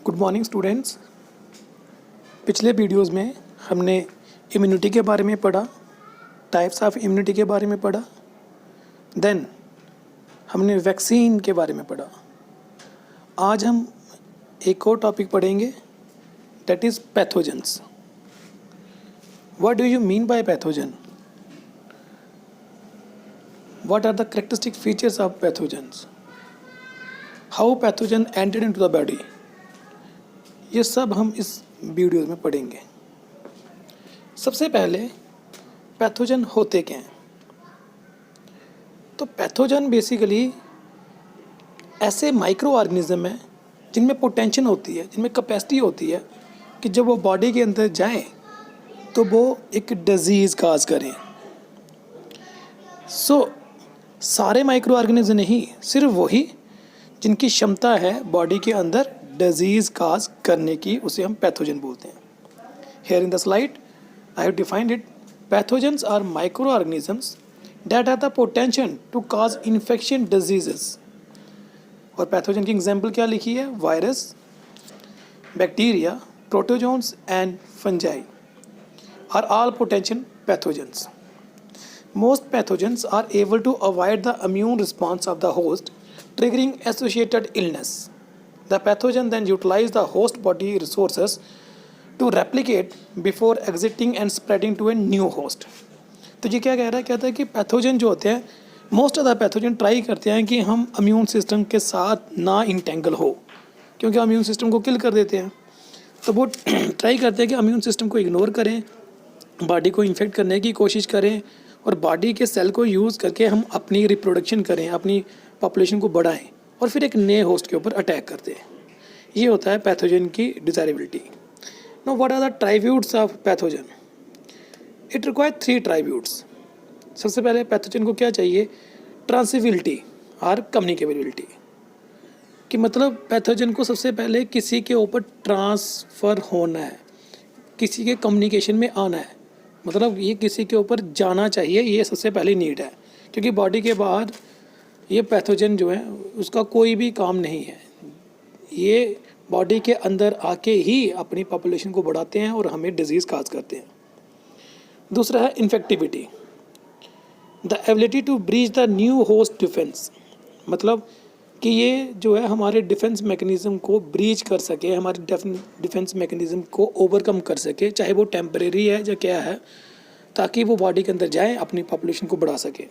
Good morning students. पिछले videos में हमने इम्यूनिटी के बारे में पढ़ा, टाइप्स ऑफ इम्यूनिटी के बारे में पढ़ा, देन हमने वैक्सीन के बारे में पढ़ा। आज हम एक और टॉपिक पढ़ेंगे, that is pathogens. What do you mean by pathogen? What are the characteristic features of pathogens? How pathogen entered into the body? ये सब हम इस वीडियो में पढ़ेंगे। सबसे पहले पैथोजन होते क्या हैं? तो पैथोजन बेसिकली ऐसे माइक्रो ऑर्गेनिज्म हैं जिनमें पोटेंशियल होती है, जिनमें कैपेसिटी होती है कि जब वो बॉडी के अंदर जाएं तो वो एक डिजीज़ काज करें। सारे माइक्रो ऑर्गेनिज्म नहीं, सिर्फ वही जिनकी क्षमता है बॉडी के अंदर डिजीज़ काज करने की, उसे हम पैथोजन बोलते हैं। Here in the slide, I have defined it. Pathogens are microorganisms that have the potential to cause infection diseases. और पैथोजन की एग्जाम्पल क्या लिखी है? Virus, bacteria, protozoans and fungi are all potential pathogens. Most pathogens are able to avoid the immune response of the host, triggering associated illness. The pathogen then utilize the host body resources to replicate before exiting and spreading to a new host. तो ये क्या कह रहा है? कहता है कि pathogen जो होते हैं, most of the pathogen try करते हैं कि हम इम्यून सिस्टम के साथ ना इंटेंगल हो, क्योंकि इम्यून सिस्टम को किल कर देते हैं। तो वो ट्राई करते हैं कि इम्यून सिस्टम को इग्नोर करें, बॉडी को इन्फेक्ट करने की कोशिश करें और बॉडी के सेल को यूज़ करके हम अपनी रिप्रोडक्शन करें, अपनी पॉपुलेशन को बढ़ाएं और फिर एक नए होस्ट के ऊपर अटैक करते हैं। ये होता है पैथोजन की desirability. Now what are the tributes of pathogen? It require 3 tributes. सबसे पहले पैथोजन को क्या चाहिए? ट्रांसमिसिबिलिटी और कम्युनिकेबिलिटी। कि मतलब पैथोजन को सबसे पहले किसी के ऊपर ट्रांसफ़र होना है, किसी के कम्युनिकेशन में आना है, मतलब ये किसी के ऊपर जाना चाहिए, ये सबसे पहली नीड है। क्योंकि बॉडी के बाहर ये पैथोजन जो है उसका कोई भी काम नहीं है, ये बॉडी के अंदर आके ही अपनी पॉपुलेशन को बढ़ाते हैं और हमें डिजीज़ काज करते हैं। दूसरा है infectivity, the ability to breach the new host defence. मतलब कि ये जो है हमारे डिफेंस मैकेनिज़्म को ब्रीच कर सके, हमारे डिफेंस मैकेनिज़्म को ओवरकम कर सके, चाहे वो टेम्परेरी है या क्या है, ताकि वो बॉडी के अंदर जाए, अपनी पॉपुलेशन को बढ़ा सके।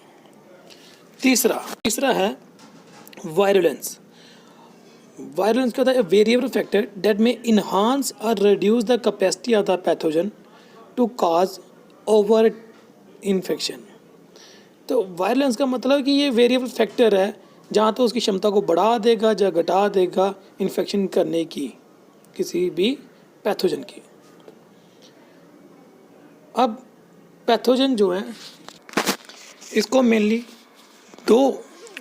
तीसरा है वायरुलेंस। वायरुलेंस का है वेरिएबल फैक्टर दैट में इन्हांस और reduce the capacity of the pathogen to cause over infection. तो वायरुलेंस का मतलब कि ये वेरिएबल फैक्टर है, जहाँ तो उसकी क्षमता को बढ़ा देगा या घटा देगा इन्फेक्शन करने की किसी भी पैथोजन की। अब पैथोजन जो है इसको मेनली 2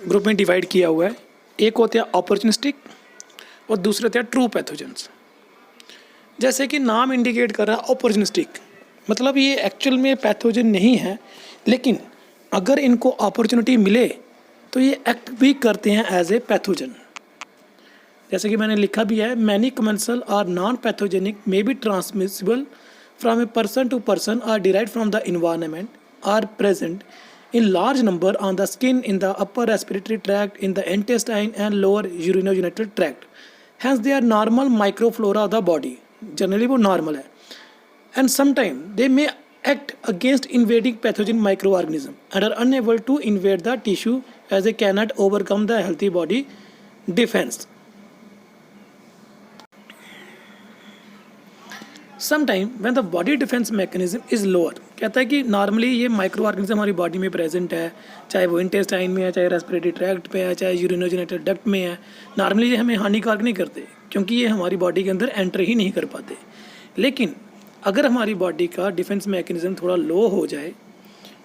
ग्रुप में डिवाइड किया हुआ है। एक होते हैं अपॉर्चुनिस्टिक और दूसरे होते हैं ट्रू पैथोजेंस। जैसे कि नाम इंडिकेट कर रहा है अपॉर्चुनिस्टिक, मतलब ये एक्चुअल में पैथोजन नहीं है, लेकिन अगर इनको अपॉर्चुनिटी मिले तो ये एक्ट भी करते हैं एज ए पैथोजन। जैसे कि मैंने लिखा भी है, many commensal or non pathogenic may be transmissible from a person to person or derived from the environment or present in large number on the skin, in the upper respiratory tract, in the intestine and lower urinogenital tract. Hence they are normal microflora of the body. Generally वो normal है, and sometimes they may act against invading pathogen microorganism and are unable to invade the tissue as they cannot overcome the healthy body defense. Sometime when the body defence mechanism is lower. कहता है कि normally ये micro organism हमारी body में present है, चाहे वो intestine में है, चाहे रेस्पिरेटरी ट्रैक्ट पे है, चाहे यूरिनोजेनिटल डक्ट में है। नॉर्मली ये हमें हानिकारक नहीं करते, क्योंकि ये हमारी बॉडी के अंदर एंटर ही नहीं कर पाते। लेकिन अगर हमारी बॉडी का डिफेंस मैकेनिज्म थोड़ा लो हो जाए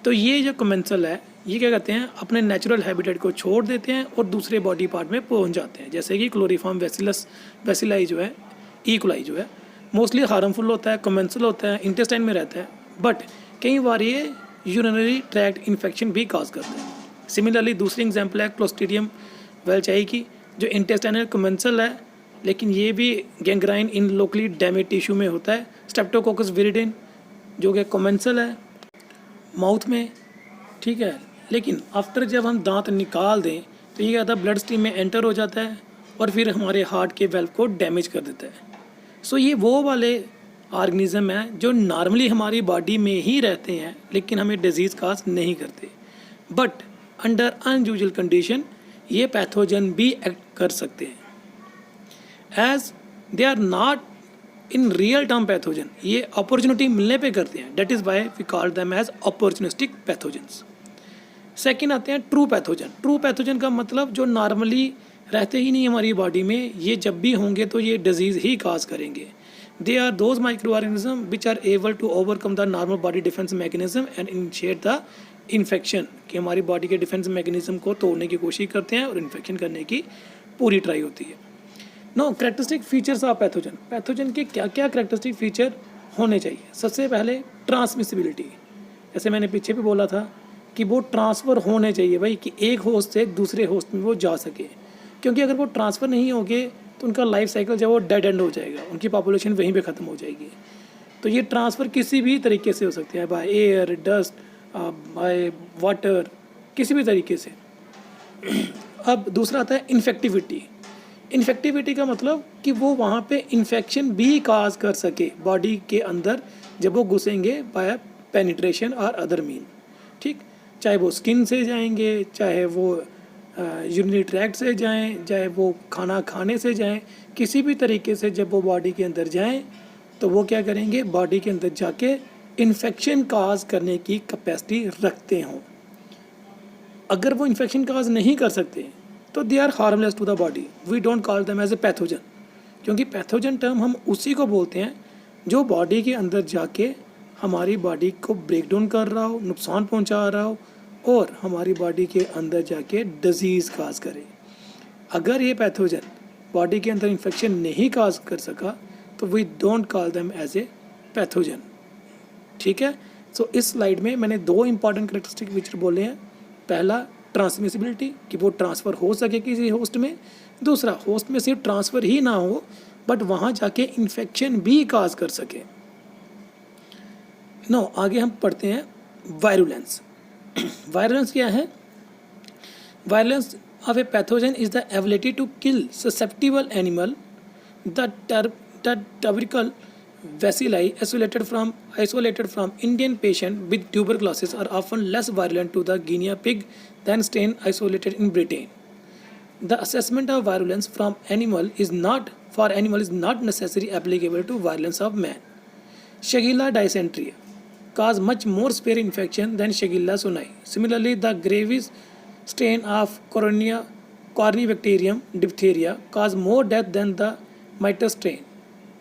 तो ये जो कमेंसल है, ये क्या करते हैं, अपने नेचुरल हैबिटेट को छोड़ देते हैं और दूसरे बॉडी पार्ट में पहुँच जाते हैं। जैसे कि क्लोरीफॉर्म वेसिलाई जो है, ई-कोलाई जो है, मोस्टली हार्मफुल होता है, कमेंसल होता है, इंटेस्टाइन में रहता है, बट कई बार ये यूरिनरी ट्रैक्ट इन्फेक्शन भी काज करता है। सिमिलरली दूसरी एग्जांपल है क्लोस्ट्रीडियम वेलचाई की, जो इंटेस्टाइनल कमेंसल है लेकिन ये भी गैंग्राइन इन लोकली डैमेज टिश्यू में होता है। स्ट्रेप्टोकोकस विरिडेन जो कि कॉमेंसल है माउथ में, ठीक है, लेकिन आफ्टर जब हम दांत निकाल दें तो ये क्या होता है, ब्लड स्ट्रीम में एंटर हो जाता है और फिर हमारे हार्ट के वेल्व को डैमेज कर देता है। सो ये वो वाले ऑर्गेनिज्म हैं जो नॉर्मली हमारी बॉडी में ही रहते हैं लेकिन हमें डिजीज़ काज नहीं करते, बट अंडर अनयूजुअल कंडीशन ये पैथोजन भी एक्ट कर सकते हैं as they are not in real term pathogen. ये अपॉर्चुनिटी मिलने पे करते हैं, that is why we call them as opportunistic pathogens. Second आते हैं ट्रू पैथोजन। ट्रू पैथोजन का मतलब जो नॉर्मली रहते ही नहीं हमारी बॉडी में, ये जब भी होंगे तो ये डिजीज़ ही काज करेंगे। They are those micro organism which are able to overcome the normal body defence mechanism and initiate the infection, कि हमारी बॉडी के डिफेंस मैकेनिज्म को तोड़ने की कोशिश करते हैं और इन्फेक्शन करने की पूरी ट्राई होती है। No characteristic features of pathogen. Pathogen के क्या क्या कैरेक्टरिस्टिक फीचर होने चाहिए? सबसे पहले ट्रांसमिसिबिलिटी, जैसे मैंने पीछे भी बोला था कि वो ट्रांसफ़र होने चाहिए भाई, कि एक होस्ट से दूसरे होस्ट में वो जा सके, क्योंकि अगर वो ट्रांसफ़र नहीं होंगे तो उनका लाइफ साइकिल जो वो डेड एंड हो जाएगा, उनकी पॉपुलेशन वहीं पे ख़त्म हो जाएगी। तो ये ट्रांसफ़र किसी भी तरीके से हो सकते हैं, by air, dust, by water, किसी भी तरीके से। अब दूसरा आता है इन्फेक्टिविटी। इन्फेक्टिविटी का मतलब कि वो वहाँ पे इन्फेक्शन भी काज कर सके बॉडी के अंदर जब वो घुसेंगे बाय पेनिट्रेशन और अदर मीन, ठीक, चाहे वो स्किन से जाएंगे, चाहे वो यूरिनरी ट्रैक्ट से जाएं, चाहे वो खाना खाने से जाएं, किसी भी तरीके से जब वो बॉडी के अंदर जाएं तो वो क्या करेंगे, बॉडी के अंदर जाके इन्फेक्शन काज करने की कैपेसिटी रखते हों। अगर वो इन्फेक्शन काज नहीं कर सकते तो they are harmless to the body, we don't call them as a pathogen, क्योंकि पैथोजन टर्म हम उसी को बोलते हैं जो बॉडी के अंदर जाके हमारी बॉडी को ब्रेक डाउन कर रहा हो, नुकसान पहुंचा रहा हो और हमारी बॉडी के अंदर जाके डिजीज़ काज करे। अगर ये पैथोजन बॉडी के अंदर इन्फेक्शन नहीं काज कर सका तो we don't call them as a pathogen, ठीक है। सो इस स्लाइड में मैंने दो इंपॉर्टेंट कैरेक्टरिस्टिक फीचर बोले हैं। पहला ट्रांसमिसिबिलिटी, कि वो ट्रांसफ़र हो सके किसी होस्ट में। दूसरा, होस्ट में सिर्फ ट्रांसफ़र ही ना हो बट वहाँ जाके इन्फेक्शन भी काज कर सके। नो, आगे हम पढ़ते हैं वायरुलेंस। वायरुलेंस क्या है? Virulence of a pathogen is the ability to kill susceptible animal. The tubercle bacilli isolated from Indian patient with tuberculosis are often less virulent to the guinea pig than strain isolated in Britain. The assessment of virulence from animal is not necessarily applicable to virulence of man. Shigella dysentery cause much more severe infection than Shigella sonnei. Similarly, the Graves strain of Corynebacterium diphtheria cause more death than the Mitre strain.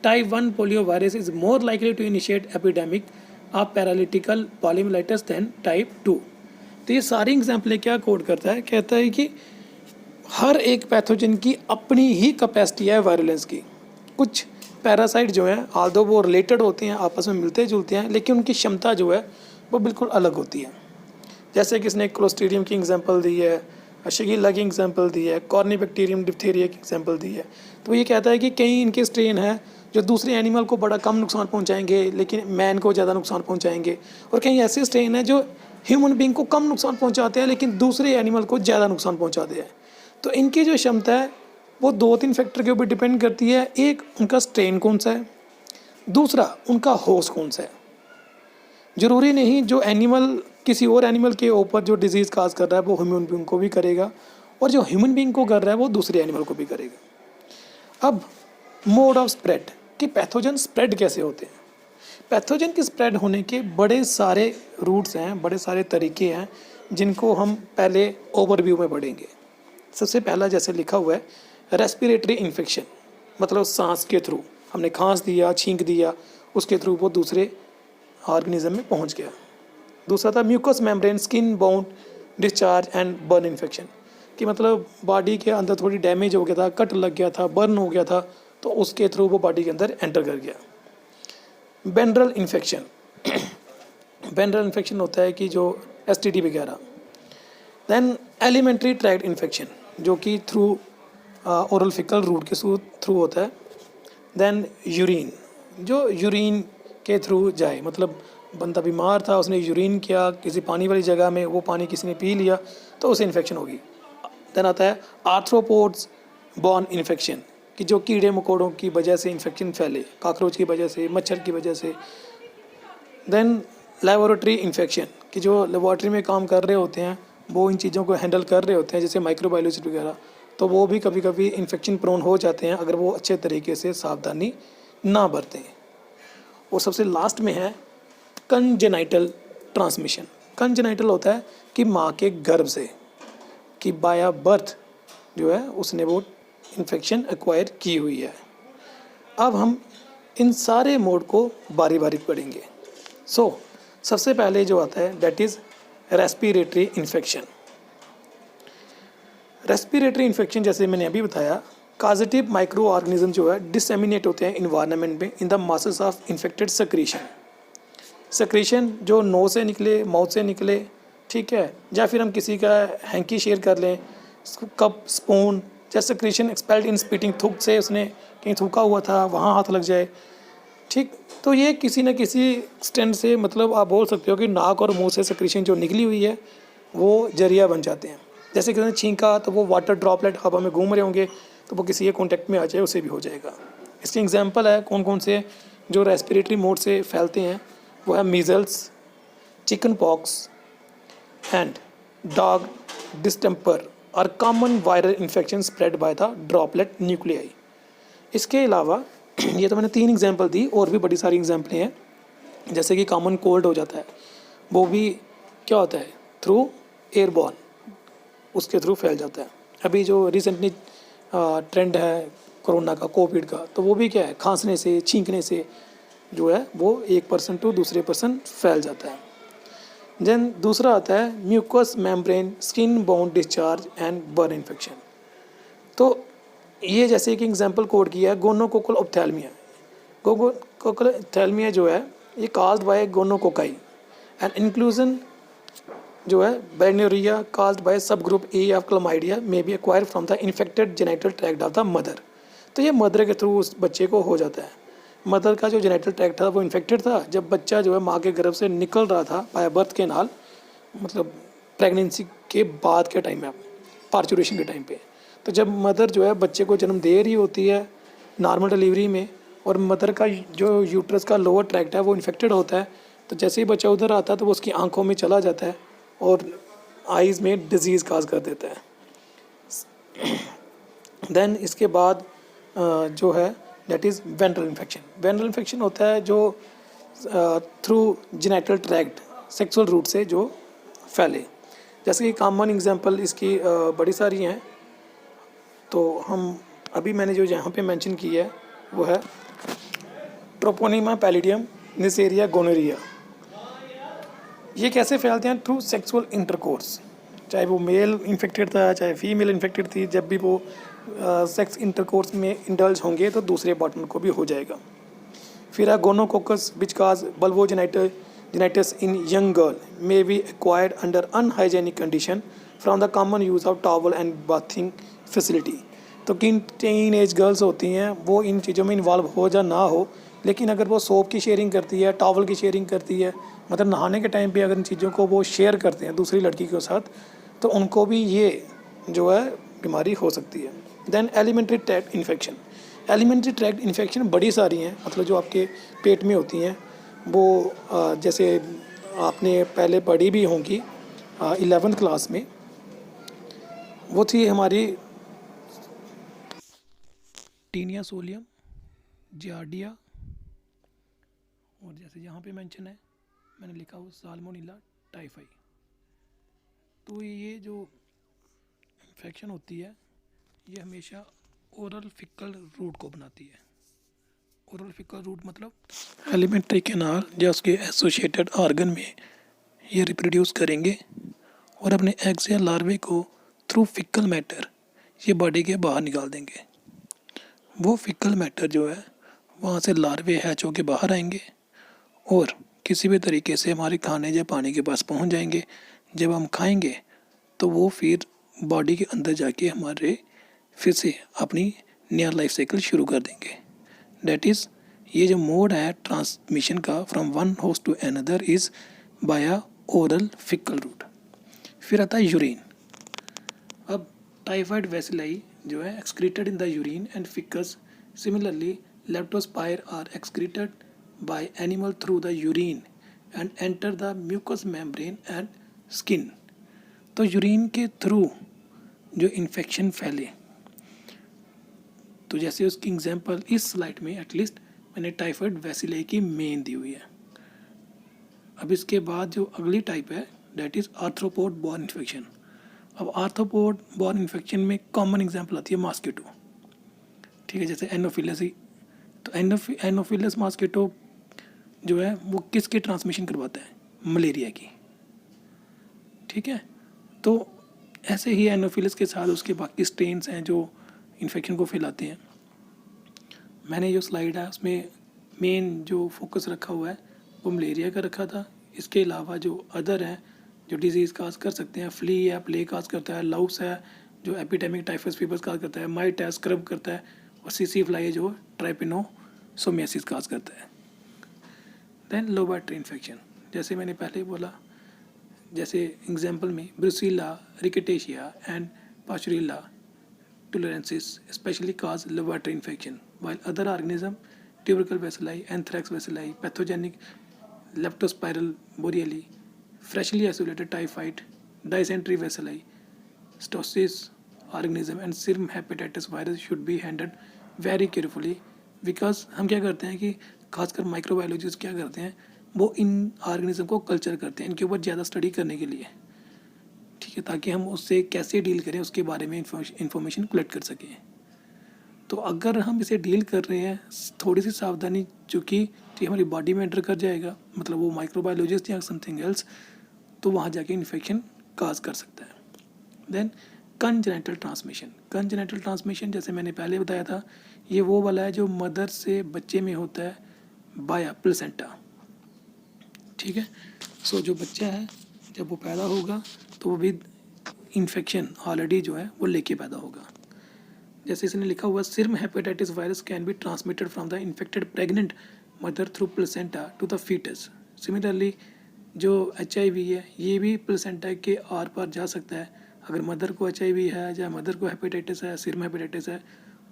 Type 1 poliovirus is more likely to initiate epidemic of paralytical poliomyelitis than type 2. तो ये सारी एग्जाम्पलें क्या code करता है? कहता है कि हर एक पैथोजन की अपनी ही कैपेसिटी है वायरुलेंस की। कुछ पैरासाइट जो हैं, आल्दो वो रिलेटेड होते हैं, आपस में मिलते जुलते हैं, लेकिन उनकी क्षमता जो है वो बिल्कुल अलग होती है। जैसे किसने क्लोस्ट्रीडियम की एग्जांपल दी है, शिगिल्ला की एग्जांपल दी है, कॉर्निबैक्टीरियम डिप्थीरिया की एग्जांपल दी है। तो ये कहता है कि कई इनके स्ट्रेन हैं जो दूसरे एनिमल को बड़ा कम नुकसान पहुंचाएंगे लेकिन मैन को ज़्यादा नुकसान पहुंचाएंगे, और कई ऐसे स्ट्रेन हैं जो ह्यूमन बींग को कम नुकसान पहुंचाते हैं लेकिन दूसरे एनिमल को ज़्यादा नुकसान पहुंचाते हैं। तो इनकी जो क्षमता है वो 2-3 फैक्टर के ऊपर डिपेंड करती है। एक, उनका स्ट्रेन कौन सा है, दूसरा उनका होस्ट कौन सा है। ज़रूरी नहीं जो एनिमल किसी और एनिमल के ऊपर जो डिजीज़ काज कर रहा है वो ह्यूमन बींग को भी करेगा, और जो ह्यूमन बींग को कर रहा है वो दूसरे एनिमल को भी करेगा। अब मोड ऑफ स्प्रेड, कि पैथोजन स्प्रेड कैसे होते हैं। पैथोजन के स्प्रेड होने के बड़े सारे रूट्स हैं, बड़े सारे तरीके हैं जिनको हम पहले ओवरव्यू में पढ़ेंगे। सबसे पहला जैसे लिखा हुआ है रेस्पिरेटरी इन्फेक्शन, मतलब सांस के थ्रू हमने खांस दिया, छींक दिया, उसके थ्रू वो दूसरे ऑर्गेनिज्म में पहुंच गया। दूसरा था mucus membrane skin bound discharge and burn infection, कि मतलब बॉडी के अंदर थोड़ी डैमेज हो गया था, कट लग गया था, बर्न हो गया था, तो उसके थ्रू वो बॉडी के अंदर एंटर कर गया। बेंड्रल इन्फेक्शन, बेंड्रल इन्फेक्शन होता है कि जो एसटीडी वगैरह। देन एलिमेंट्री ट्रैक्ट इन्फेक्शन, जो कि थ्रू ओरल फिकल रूट के थ्रू होता है। देन यूरिन, जो यूरिन के थ्रू जाए, मतलब बंदा बीमार था, उसने यूरिन किया किसी पानी वाली जगह में, वो पानी किसी ने पी लिया तो उसे इन्फेक्शन होगी। देन आता है आर्थ्रोपोड्स बॉर्न इन्फेक्शन, कि जो कीड़े मकोड़ों की वजह से इन्फेक्शन फैले, काकरोच की वजह से, मच्छर की वजह से। देन लेबोरेटरी इन्फेक्शन, कि जो लेबोरेटरी में काम कर रहे होते हैं वो इन चीज़ों को हैंडल कर रहे होते हैं, जैसे माइक्रोबायोलॉजी वगैरह, तो वो भी कभी कभी इन्फेक्शन प्रोन हो जाते हैं अगर वो अच्छे तरीके से सावधानी ना बरतें। और सबसे लास्ट में है कंजेनाइटल ट्रांसमिशन। कंजेनाइटल होता है कि माँ के गर्भ से, कि बाया बर्थ जो है उसने वो इन्फेक्शन एक्वायर की हुई है। अब हम इन सारे मोड को बारी बारी पढ़ेंगे। सबसे पहले जो आता है that is respiratory infection. Respiratory infection जैसे मैंने अभी बताया, काजेटिव माइक्रो ऑर्गेनिज्म जो है डिसेमिनेट होते हैं इन्वायरमेंट में in the masses of infected secretion जो नोज से निकले, माउथ से निकले, ठीक है, या फिर हम किसी का हैंकी शेयर कर लें, कप, स्पून, या सेक्रेशन एक्सपेल्ड इन स्पीटिंग, थूक से उसने कहीं थूका हुआ था वहाँ हाथ लग जाए, ठीक। तो ये किसी न किसी एक्सटेंट से, मतलब आप बोल सकते हो कि नाक और मुंह से सेक्रेशन जो निकली हुई है वो जरिया बन जाते हैं। जैसे किसी ने छींका तो वो वाटर ड्रॉपलेट हवा में घूम रहे होंगे तो वो किसी के कॉन्टेक्ट में आ जाए, उसे भी हो जाएगा। इसके एग्जांपल है कौन कौन से जो रेस्पिरेटरी मोड से फैलते हैं, वो है measles, chicken pox and dog distemper और common viral infection spread by the droplet nuclei. इसके अलावा ये तो मैंने 3 एग्जांपल दी, और भी बड़ी सारी एग्जांपलें हैं, जैसे कि कॉमन कोल्ड हो जाता है, वो भी क्या होता है, थ्रू एयरबॉर्न, उसके थ्रू फैल जाता है। अभी जो रिसेंटली ट्रेंड है कोरोना का, कोविड का, तो वो भी क्या है, खांसने से, छींकने से जो है वो एक पर्सन टू दूसरे पर्सन फैल जाता है। देन दूसरा आता है mucus membrane skin bone discharge and burn infection. तो ये जैसे कि एग्जांपल कोड किया है गोनोकोकल ऑप्थेल्मिया। गोनोकोकल ऑप्थेल्मिया जो है ये caused by gonococci and inclusion जो है बेनेरिया काज्ड बाय सब group A of chlamydia may be acquired from the infected genital tract of the mother. तो ये मदर के थ्रू उस बच्चे को हो जाता है। मदर का जो जेनिटल ट्रैक्ट था वो इन्फेक्टेड था, जब बच्चा जो है माँ के गर्भ से निकल रहा था बाय बर्थ के नाल, मतलब प्रेगनेंसी के बाद के टाइम में, पार्चुरेशन के टाइम पे, तो जब मदर जो है बच्चे को जन्म दे रही होती है नॉर्मल डिलीवरी में, और मदर का जो यूट्रस का लोअर ट्रैक्ट है वो इन्फेक्टेड होता है, तो जैसे ही बच्चा उधर आता है तो वो उसकी आंखों में चला जाता है और आइज़ में डिजीज़ काज कर देता है। देन इसके बाद जो है that is venereal infection. Venereal infection होता है जो through genital tract sexual route से जो फैले। जैसे कि कॉमन एग्जांपल इसकी बड़ी सारी हैं, तो हम अभी मैंने जो यहाँ पे मेंशन किया है वो है ट्रोपोनिमा पैलिडियम, निसेरिया, गोनोरिया। ये कैसे फैलते हैं? थ्रू सेक्सुअल इंटरकोर्स, चाहे वो मेल इन्फेक्टेड था चाहे फीमेल इन्फेक्टेड थी, जब भी वो सेक्स इंटरकोर्स में इंडल्ज होंगे तो दूसरे पार्टनर को भी हो जाएगा। फिर है gonococcus which cause vulvovaginitis in young girl may be acquired under unhygienic condition from the common use of towel and bathing facility. तो किन टीन एज गर्ल्स होती हैं वो इन चीज़ों में इन्वॉल्व हो या ना हो, लेकिन अगर वो सोप की शेयरिंग करती है, टॉवल की शेयरिंग करती है, मतलब नहाने के टाइम पे अगर इन चीज़ों को वो शेयर करते हैं दूसरी लड़की के साथ, तो उनको भी ये जो है बीमारी हो सकती है। Then alimentary tract infection. Alimentary tract infection बड़ी सारी हैं, मतलब जो आपके पेट में होती हैं वो जैसे आपने पहले पढ़ी भी होंगी 11th क्लास में, वो थी हमारी टीनिया सोलियम, जियार्डिया, और जैसे यहाँ पे मेंशन है मैंने लिखा वो साल्मोनेला टाइफाई। तो ये जो इन्फेक्शन होती है ये हमेशा ओरल फिकल रूट को बनाती है। ओरल फिकल रूट मतलब एलिमेंट्री कैनाल या उसके एसोसिएटेड ऑर्गन में ये रिप्रोड्यूस करेंगे और अपने एग्स या लार्वे को थ्रू फिकल मैटर ये बॉडी के बाहर निकाल देंगे। वो फिकल मैटर जो है वहाँ से लार्वे हैच होके बाहर आएंगे और किसी भी तरीके से हमारे खाने या पानी के पास पहुँच जाएंगे। जब हम खाएंगे तो वो फिर बॉडी के अंदर जाके हमारे फिर से अपनी नया लाइफ साइकिल शुरू कर देंगे। दैट इज़ ये जो मोड है ट्रांसमिशन का from one host to another is via oral faecal route. फिर आता है यूरिन। अब टाइफाइड वैसिलाई जो है excreted in the urine and faeces. Similarly leptospire are excreted by animal through the urine and enter the mucous membrane and skin. तो urine के थ्रू जो इन्फेक्शन फैले, तो जैसे उसकी एग्जांपल इस स्लाइड में एटलीस्ट मैंने टाइफाइड वैसिलाई की मेन दी हुई है। अब इसके बाद जो अगली टाइप है that is arthropod born infection. अब आर्थ्रोपोड बॉर्न इन्फेक्शन में कॉमन एग्जांपल आती है मॉस्किटो, ठीक है, जैसे एनोफिलस ही। तो एनोफिलस मॉस्किटो जो है वो किसके ट्रांसमिशन करवाता है? मलेरिया की, ठीक है। तो ऐसे ही एनोफिलस के साथ उसके बाकी स्ट्रेन्स हैं जो इन्फेक्शन को फैलाते हैं। मैंने जो स्लाइड है उसमें मेन जो फोकस रखा हुआ है वो मलेरिया का रखा था। इसके अलावा जो अदर हैं जो डिजीज़ काज कर सकते हैं, फ्ली है, प्ले काज करता है, लाउस है जो एपिडेमिक टाइफस फीवर्स काज करता है, माइट है स्क्रब करता है, और सीसी फ्लाई है जो ट्राइपेनोसोमियासिस काज करता है। देन लोबैटरी इन्फेक्शन, जैसे मैंने पहले बोला, जैसे एग्जाम्पल में ब्रुसीला, रिकेटेशिया and पास्चुरिला टोलेरेंसिस especially cause lobator infection, while other organism, tubercle bacilli, anthrax bacilli, pathogenic leptospiral boreali, freshly isolated typhoid, dysentery bacilli, stosis organism and serum hepatitis virus should be handled very carefully, because हम क्या करते हैं कि खासकर microbiologist क्या करते हैं, वो इन ऑर्गेनिज्म को कल्चर करते हैं इनके ऊपर ज़्यादा स्टडी करने के लिए, ठीक है, ताकि हम उससे कैसे डील करें उसके बारे में इंफॉर्मेशन कलेक्ट कर सकें। तो अगर हम इसे डील कर रहे हैं थोड़ी सी सावधानी, चूँकि हमारी बॉडी में एंटर कर जाएगा, मतलब वो माइक्रोबायोलॉजिस्ट या समथिंग एल्स, तो वहाँ जाके इन्फेक्शन काज कर सकता है। Then congenital transmission. Congenital transmission जैसे मैंने पहले बताया था, ये वो वाला है जो मदर से बच्चे में होता है बाया प्लेसेंटा, ठीक है। सो जो बच्चा है जब वो पैदा होगा तो वो भी इन्फेक्शन ऑलरेडी जो है वो लेके पैदा होगा। जैसे इसने लिखा हुआ, serum hepatitis virus can be transmitted from the infected pregnant mother through placenta to the foetus. Similarly जो HIV है ये भी प्लेसेंटा के आर पार जा सकता है। अगर मदर को HIV है या मदर को हेपेटाइटिस है, सिर्म हेपेटाइटिस है,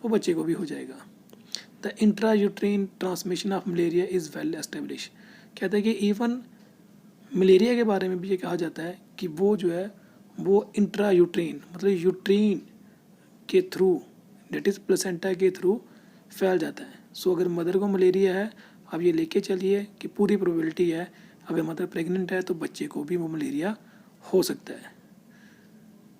वो बच्चे को भी हो जाएगा। The intra uterine transmission of malaria is well establish. कहते हैं कि इवन मलेरिया के बारे में भी ये कहा जाता है कि वो जो है वो इंट्रा यूट्रीन, मतलब यूट्रीन के थ्रू, डेट इज़ प्लेसेंटा के थ्रू फैल जाता है। सो अगर मदर को मलेरिया है, आप ये लेके चलिए कि पूरी प्रोबेबिलिटी है अगर मदर प्रेग्नेंट है तो बच्चे को भी वो मलेरिया हो सकता है।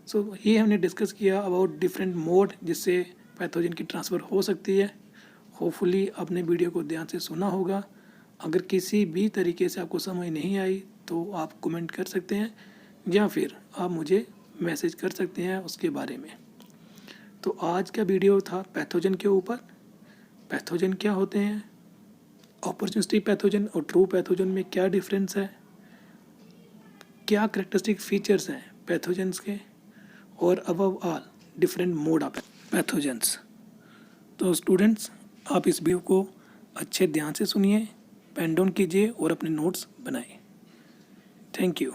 सो ये हमने डिस्कस किया अबाउट डिफरेंट मोड जिससे पैथोजन की ट्रांसफ़र हो सकती है। होपफुली आपने वीडियो को ध्यान से सुना होगा। अगर किसी भी तरीके से आपको समझ नहीं आई तो आप कमेंट कर सकते हैं या फिर आप मुझे मैसेज कर सकते हैं उसके बारे में। तो आज का वीडियो था पैथोजन के ऊपर। पैथोजन क्या होते हैं, अपॉर्चुनिस्टिक पैथोजन और ट्रू पैथोजन में क्या डिफरेंस है, क्या करेक्टरिस्टिक फीचर्स हैं पैथोजन्स के, और above all different mode of pathogens. तो स्टूडेंट्स आप इस वीडियो को अच्छे ध्यान से सुनिए, पेन डाउन कीजिए और अपने नोट्स बनाएं। Thank you.